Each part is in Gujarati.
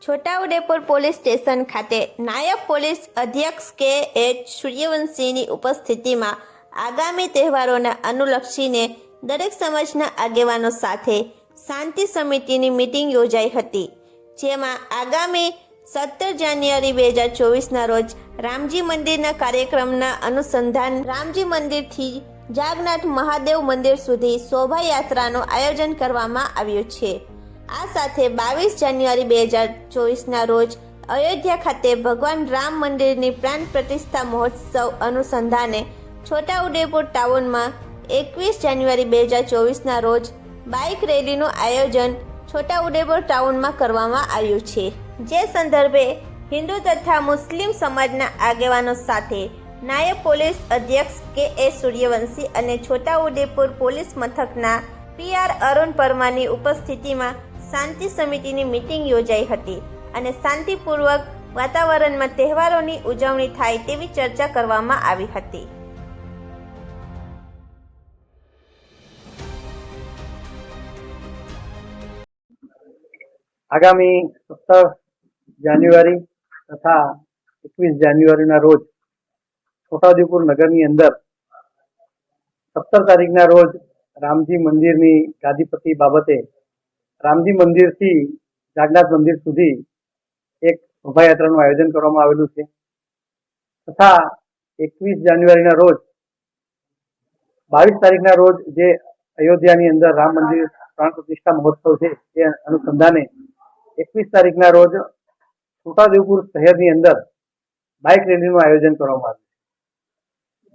છોટાઉદેપુર પોલીસ સ્ટેશન ખાતે નાયબ પોલીસ અધિક્ષક કે.એચ. સૂર્યવંશીની ઉપસ્થિતિમાં આગામી તહેવારોને અનુલક્ષીને દરેક સમાજના આગેવાનો સાથે શાંતિ સમિતિની મીટિંગ યોજાઈ હતી, જેમાં આગામી 17 જાન્યુઆરી 2024ના રોજ રામજી મંદિરના કાર્યક્રમના અનુસંધાન રામજી મંદિરથી જાગનાથ મહાદેવ મંદિર સુધી શોભાયાત્રાનું આયોજન કરવામાં આવ્યું છે। આ સાથે 22 જાન્યુઆરી 2024ના રોજ અયોધ્યા ખાતે ભગવાન રામ મંદિરની પ્રાણ પ્રતિષ્ઠા મહોત્સવ અનુસંધાને છોટાઉદેપુર ટાઉનમાં 21 જાન્યુઆરી 2024ના રોજ બાઇક રેલીનું આયોજન છોટાઉદેપુર ટાઉનમાં કરવામાં આવ્યું છે, જે સંદર્ભે હિન્દુ તથા મુસ્લિમ સમાજના આગેવાનો સાથે નાયબ પોલીસ અધિક્ષક કે.એચ. સૂર્યવંશી અને છોટાઉદેપુર પોલીસ મથકના પી.આર. અરુણ પરમારની ઉપસ્થિતિમાં શાંતિ સમિતિની મીટિંગ યોજાઈ હતી અને શાંતિપૂર્વક વાતાવરણમાં તહેવારોની ઉજવણી થાય તેવી ચર્ચા કરવામાં આવી હતી। આગામી 17 જાન્યુઆરી તથા 21 જાન્યુઆરીના રોજ છોટાઉદેપુર નગરની અંદર 17 તારીખના રોજ રામજી મંદિરની ગાદીપતિ બાબતે રામજી મંદિરથી જાગનાથ મંદિર સુધી એક શોભાયાત્રાનું આયોજન કરવામાં આવેલું છે તથા 21 જાન્યુઆરીના રોજ 22 તારીખના રોજ જે અયોધ્યાની અંદર રામ મંદિર પ્રાણ પ્રતિષ્ઠા મહોત્સવ છે તે અનુસંધાને 21 તારીખના રોજ છોટાઉદેપુર શહેરની અંદર બાઇક રેલીનું આયોજન કરવામાં આવ્યું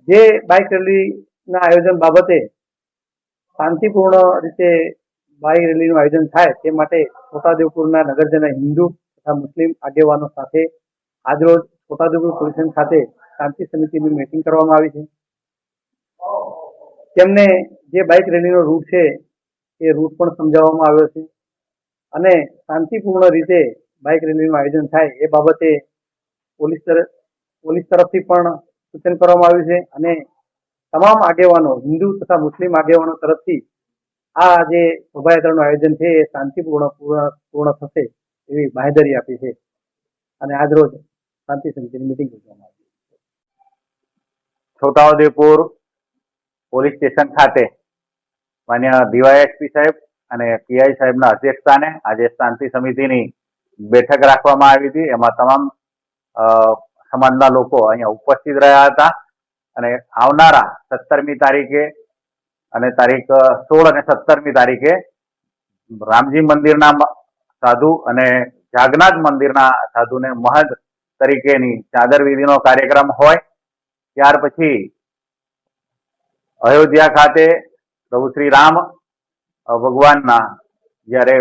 છે। જે બાઇક રેલીના આયોજન બાબતે શાંતિપૂર્ણ રીતે બાઇક રેલીનું આયોજન થાય તે માટે છોટાઉદેપુરના નગરજનો હિન્દુ તથા મુસ્લિમ આગેવાનો સાથે આજરોજ છોટાઉદેપુર પોલીસ સ્ટેશન ખાતે શાંતિ સમિતિની મીટિંગ કરવામાં આવી છે। તેમને જે બાઇક રેલીનો રૂટ છે એ રૂટ પણ સમજાવવામાં આવ્યો છે અને શાંતિપૂર્ણ રીતે બાઇક રેલીનું આયોજન થાય એ બાબતે પોલીસ તરફથી પણ સૂચન કરવામાં આવ્યું છે અને તમામ આગેવાનો હિન્દુ તથા મુસ્લિમ આગેવાનો તરફથી આ જે શોભાયાત્રાનું આયોજન છે એ પૂર્ણ થશે એવી બાંહેધરી આપી છે અને આજરોજ શાંતિ સમિતિની મીટિંગ યોજવામાં આવી। છોટાઉદેપુર પોલીસ સ્ટેશન ખાતે માન્ય ડીવાયએસપી સાહેબ અને પીઆઈ સાહેબના અધ્યક્ષસ્થાને આજે શાંતિ સમિતિની બેઠક રાખવામાં આવી હતી। એમાં તમામ સમાજના લોકો અહીંયા ઉપસ્થિત રહ્યા હતા અને આવનારા 17મી તારીખે અને તારીખ 16 અને 17મી તારીખે રામજી મંદિરના સાધુ અને જાગનાથ મંદિરના સાધુને મહંત તરીકેની ચાદર વિધિનો કાર્યક્રમ હોય, ત્યાર પછી અયોધ્યા ખાતે પ્રભુ શ્રી રામ ભગવાનના જ્યારે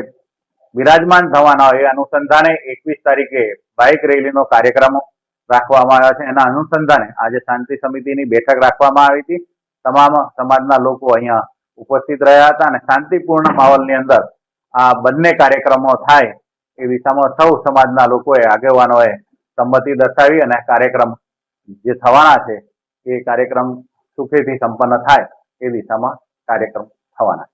બિરાજમાન થવાના હોય એ અનુસંધાને 21 તારીખે બાઇક રેલીનો કાર્યક્રમ રાખવામાં આવ્યો છે। એના અનુસંધાને આજે શાંતિ સમિતિની બેઠક રાખવામાં આવી હતી। તમામ સમાજના લોકો અહીંયા ઉપસ્થિત રહ્યા હતા અને શાંતિપૂર્ણ માહોલની અંદર આ બંને કાર્યક્રમો થાય એ દિશામાં સૌ સમાજના લોકોએ આગેવાનોએ સંમતિ દર્શાવી અને કાર્યક્રમ જે થવાના છે એ કાર્યક્રમ સુખેથી સંપન્ન થાય એ દિશામાં કાર્યક્રમ થવાના છે।